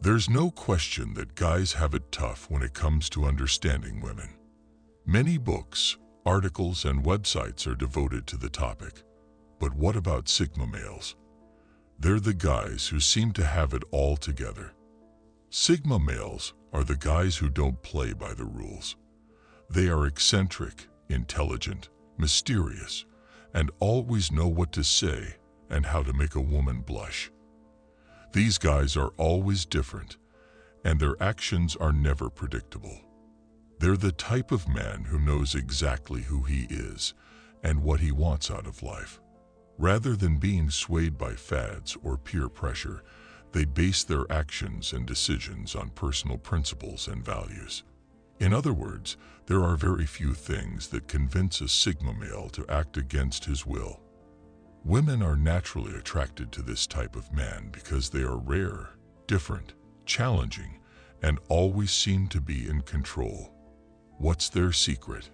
There's no question that guys have it tough when it comes to understanding women. Many books, articles, and websites are devoted to the topic. But what about Sigma males? They're the guys who seem to have it all together. Sigma males are the guys who don't play by the rules. They are eccentric, intelligent, mysterious, and always know what to say and how to make a woman blush. These guys are always different, and their actions are never predictable. They're the type of man who knows exactly who he is and what he wants out of life. Rather than being swayed by fads or peer pressure, they base their actions and decisions on personal principles and values. In other words, there are very few things that convince a Sigma male to act against his will. Women are naturally attracted to this type of man because they are rare, different, challenging, and always seem to be in control. What's their secret?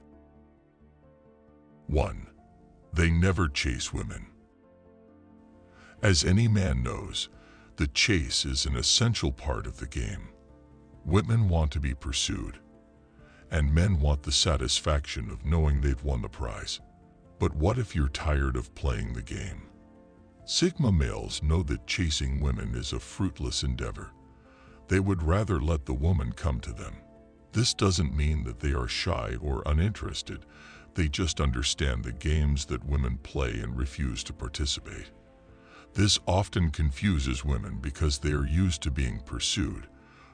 1. They never chase women. As any man knows, the chase is an essential part of the game. Women want to be pursued, and men want the satisfaction of knowing they've won the prize. But what if you're tired of playing the game? Sigma males know that chasing women is a fruitless endeavor. They would rather let the woman come to them. This doesn't mean that they are shy or uninterested. They just understand the games that women play and refuse to participate. This often confuses women because they are used to being pursued,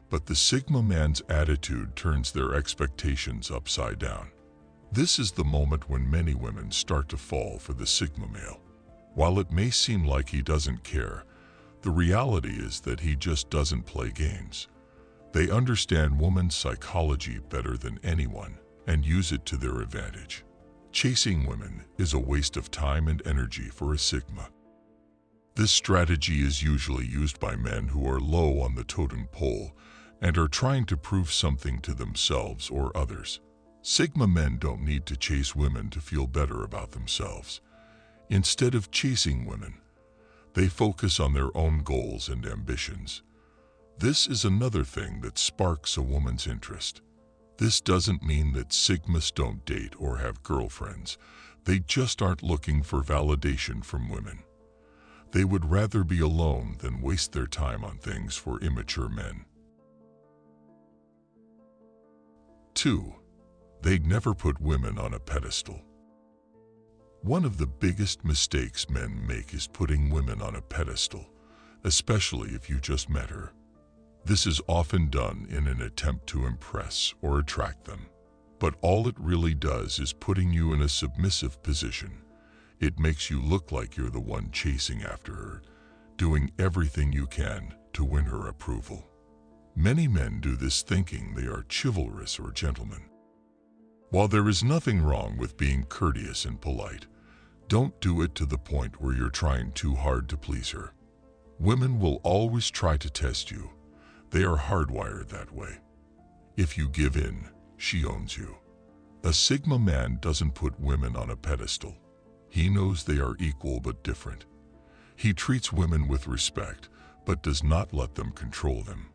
but the Sigma man's attitude turns their expectations upside down. This is the moment when many women start to fall for the Sigma male. While it may seem like he doesn't care, the reality is that he just doesn't play games. They understand women's psychology better than anyone and use it to their advantage. Chasing women is a waste of time and energy for a Sigma. This strategy is usually used by men who are low on the totem pole and are trying to prove something to themselves or others. Sigma men don't need to chase women to feel better about themselves. Instead of chasing women, they focus on their own goals and ambitions. This is another thing that sparks a woman's interest. This doesn't mean that Sigmas don't date or have girlfriends. They just aren't looking for validation from women. They would rather be alone than waste their time on things for immature men. 2. They'd never put women on a pedestal. One of the biggest mistakes men make is putting women on a pedestal, especially if you just met her. This is often done in an attempt to impress or attract them. But all it really does is putting you in a submissive position. It makes you look like you're the one chasing after her, doing everything you can to win her approval. Many men do this thinking they are chivalrous or gentlemen. While there is nothing wrong with being courteous and polite, don't do it to the point where you're trying too hard to please her. Women will always try to test you. They are hardwired that way. If you give in, she owns you. A Sigma man doesn't put women on a pedestal. He knows they are equal but different. He treats women with respect, but does not let them control them.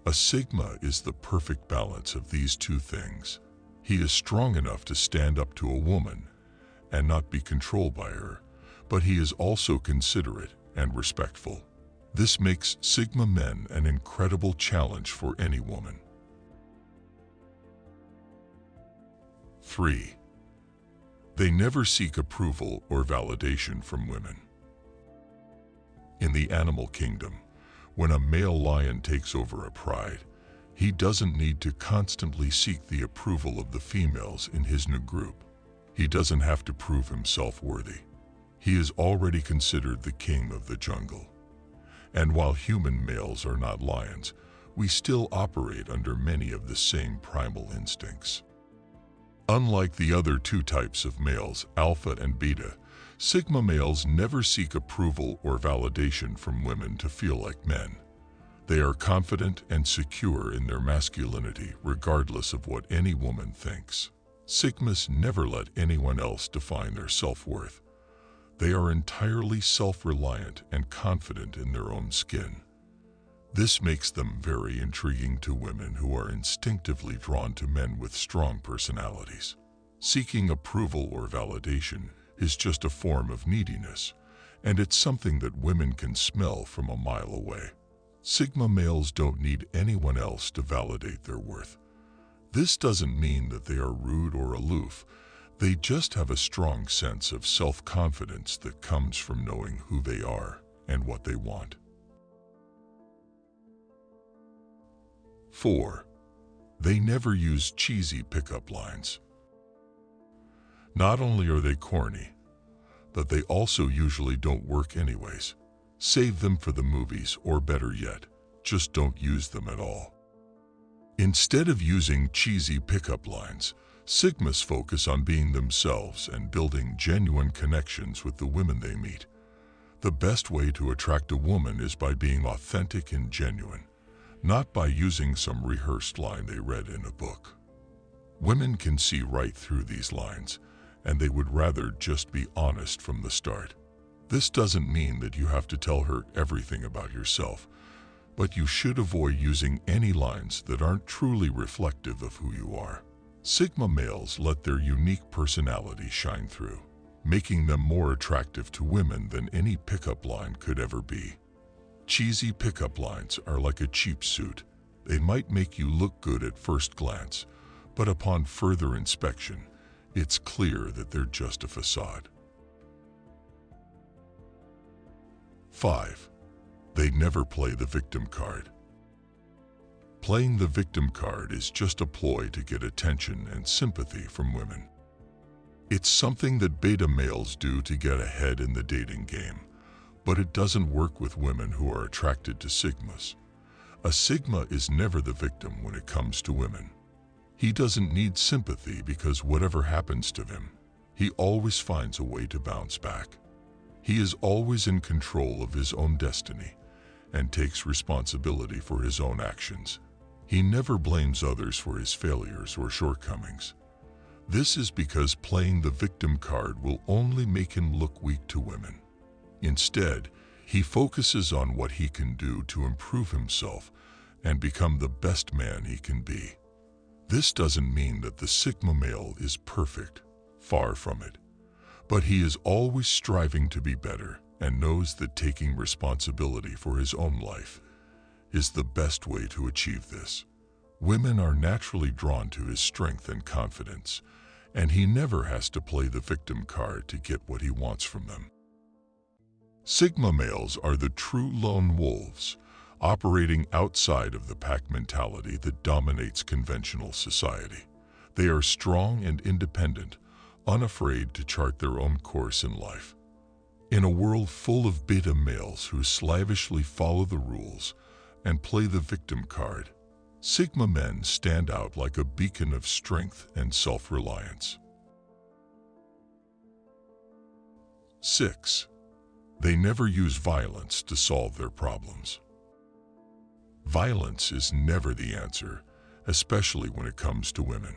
A Sigma is the perfect balance of these two things. He is strong enough to stand up to a woman and not be controlled by her, but he is also considerate and respectful. This makes Sigma men an incredible challenge for any woman. 3. They never seek approval or validation from women. In the animal kingdom, when a male lion takes over a pride, he doesn't need to constantly seek the approval of the females in his new group. He doesn't have to prove himself worthy. He is already considered the king of the jungle. And while human males are not lions, we still operate under many of the same primal instincts. Unlike the other two types of males, alpha and beta, Sigma males never seek approval or validation from women to feel like men. They are confident and secure in their masculinity regardless of what any woman thinks. Sigmas never let anyone else define their self-worth. They are entirely self-reliant and confident in their own skin. This makes them very intriguing to women who are instinctively drawn to men with strong personalities. Seeking approval or validation is just a form of neediness, and it's something that women can smell from a mile away. Sigma males don't need anyone else to validate their worth. This doesn't mean that they are rude or aloof. They just have a strong sense of self-confidence that comes from knowing who they are and what they want. 4. They never use cheesy pickup lines. Not only are they corny, but they also usually don't work anyways. Save them for the movies, or better yet, just don't use them at all. Instead of using cheesy pickup lines, Sigmas focus on being themselves and building genuine connections with the women they meet. The best way to attract a woman is by being authentic and genuine, not by using some rehearsed line they read in a book. Women can see right through these lines, and they would rather just be honest from the start. This doesn't mean that you have to tell her everything about yourself, but you should avoid using any lines that aren't truly reflective of who you are. Sigma males let their unique personality shine through, making them more attractive to women than any pickup line could ever be. Cheesy pickup lines are like a cheap suit. They might make you look good at first glance, but upon further inspection, it's clear that they're just a facade. 5. They never play the victim card. Playing the victim card is just a ploy to get attention and sympathy from women. It's something that beta males do to get ahead in the dating game, but it doesn't work with women who are attracted to Sigmas. A Sigma is never the victim when it comes to women. He doesn't need sympathy because whatever happens to him, he always finds a way to bounce back. He is always in control of his own destiny and takes responsibility for his own actions. He never blames others for his failures or shortcomings. This is because playing the victim card will only make him look weak to women. Instead, he focuses on what he can do to improve himself and become the best man he can be. This doesn't mean that the Sigma male is perfect, far from it, but he is always striving to be better and knows that taking responsibility for his own life is the best way to achieve this. Women are naturally drawn to his strength and confidence, and he never has to play the victim card to get what he wants from them. Sigma males are the true lone wolves, operating outside of the pack mentality that dominates conventional society. They are strong and independent, unafraid to chart their own course in life. In a world full of beta males who slavishly follow the rules and play the victim card, Sigma men stand out like a beacon of strength and self-reliance. 6. They never use violence to solve their problems. Violence is never the answer, especially when it comes to women.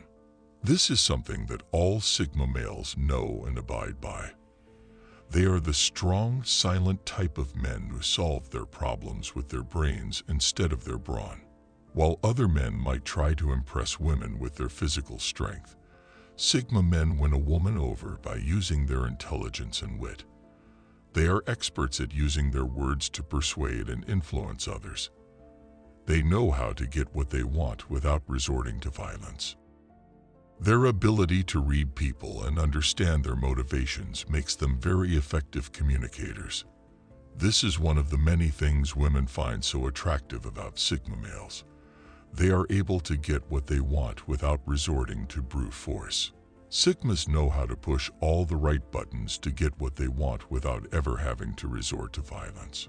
This is something that all Sigma males know and abide by. They are the strong, silent type of men who solve their problems with their brains instead of their brawn. While other men might try to impress women with their physical strength, Sigma men win a woman over by using their intelligence and wit. They are experts at using their words to persuade and influence others. They know how to get what they want without resorting to violence. Their ability to read people and understand their motivations makes them very effective communicators. This is one of the many things women find so attractive about Sigma males. They are able to get what they want without resorting to brute force. Sigmas know how to push all the right buttons to get what they want without ever having to resort to violence.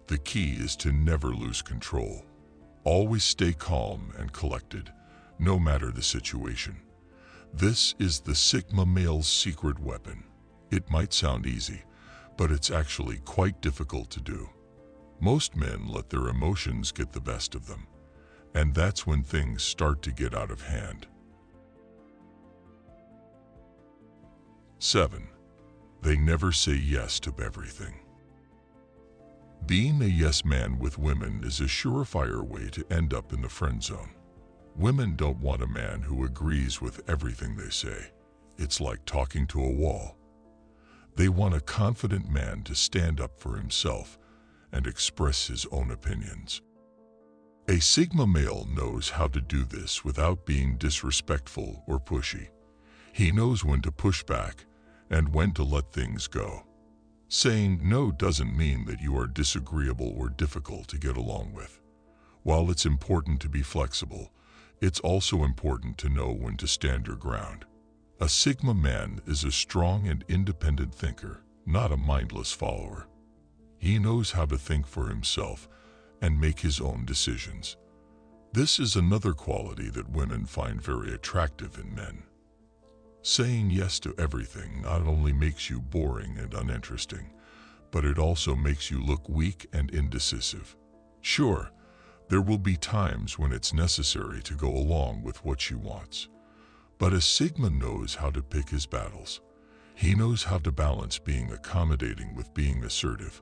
The key is to never lose control. Always stay calm and collected, no matter the situation. This is the Sigma male's secret weapon. It might sound easy, but it's actually quite difficult to do. Most men let their emotions get the best of them, and that's when things start to get out of hand. 7. They never say yes to everything. Being a yes man with women is a surefire way to end up in the friend zone. Women don't want a man who agrees with everything they say. It's like talking to a wall. They want a confident man to stand up for himself and express his own opinions. A Sigma male knows how to do this without being disrespectful or pushy. He knows when to push back and when to let things go. Saying no doesn't mean that you are disagreeable or difficult to get along with. While it's important to be flexible, it's also important to know when to stand your ground. A Sigma man is a strong and independent thinker, not a mindless follower. He knows how to think for himself and make his own decisions. This is another quality that women find very attractive in men. Saying yes to everything not only makes you boring and uninteresting, but it also makes you look weak and indecisive. Sure, there will be times when it's necessary to go along with what she wants, but a Sigma knows how to pick his battles. He knows how to balance being accommodating with being assertive.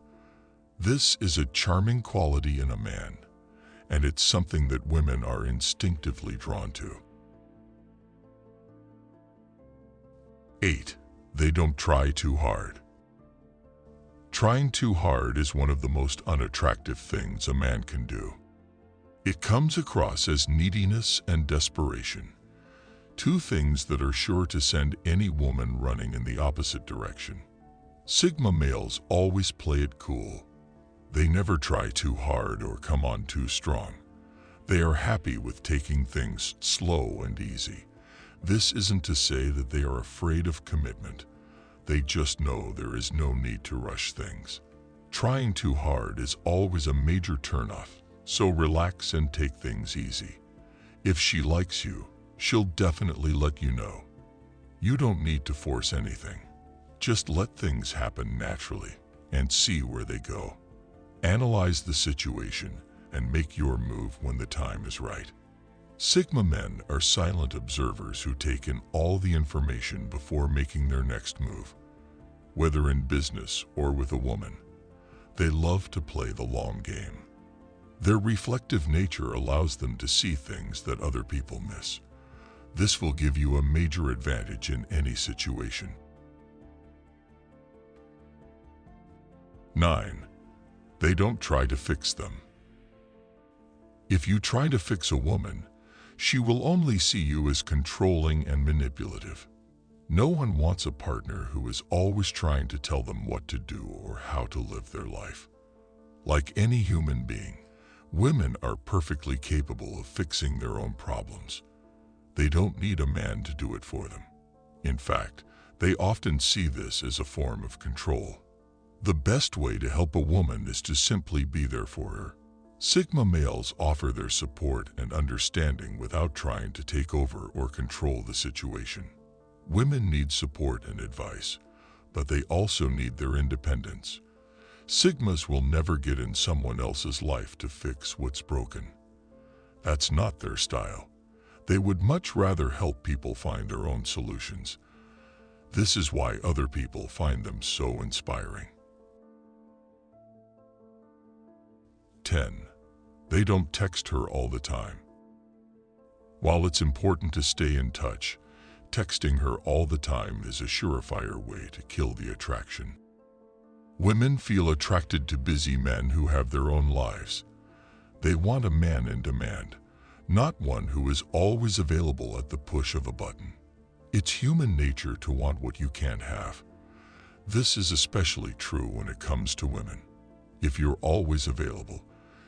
This is a charming quality in a man, and it's something that women are instinctively drawn to. 8. They don't try too hard. Trying too hard is one of the most unattractive things a man can do. It comes across as neediness and desperation, two things that are sure to send any woman running in the opposite direction. Sigma males always play it cool. They never try too hard or come on too strong. They are happy with taking things slow and easy. This isn't to say that they are afraid of commitment. They just know there is no need to rush things. Trying too hard is always a major turnoff, so relax and take things easy. If she likes you, she'll definitely let you know. You don't need to force anything. Just let things happen naturally and see where they go. Analyze the situation and make your move when the time is right. Sigma men are silent observers who take in all the information before making their next move. Whether in business or with a woman, they love to play the long game. Their reflective nature allows them to see things that other people miss. This will give you a major advantage in any situation. 9. They don't try to fix them. If you try to fix a woman, she will only see you as controlling and manipulative. No one wants a partner who is always trying to tell them what to do or how to live their life. Like any human being, women are perfectly capable of fixing their own problems. They don't need a man to do it for them. In fact, they often see this as a form of control. The best way to help a woman is to simply be there for her. Sigma males offer their support and understanding without trying to take over or control the situation. Women need support and advice, but they also need their independence. Sigmas will never get in someone else's life to fix what's broken. That's not their style. They would much rather help people find their own solutions. This is why other people find them so inspiring. 10. They don't text her all the time. While it's important to stay in touch, texting her all the time is a surefire way to kill the attraction. Women feel attracted to busy men who have their own lives. They want a man in demand, not one who is always available at the push of a button. It's human nature to want what you can't have. This is especially true when it comes to women. If you're always available,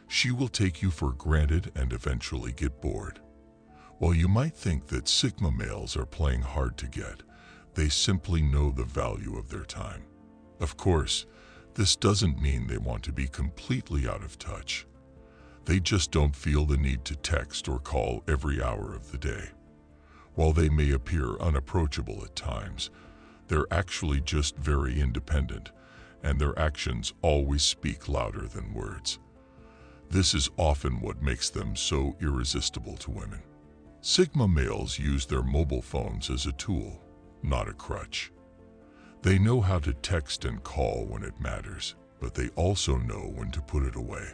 she will take you for granted and eventually get bored. While you might think that Sigma males are playing hard to get, they simply know the value of their time. Of course, this doesn't mean they want to be completely out of touch. They just don't feel the need to text or call every hour of the day. While they may appear unapproachable at times, they're actually just very independent, and their actions always speak louder than words. This is often what makes them so irresistible to women. Sigma males use their mobile phones as a tool, not a crutch. They know how to text and call when it matters, but they also know when to put it away.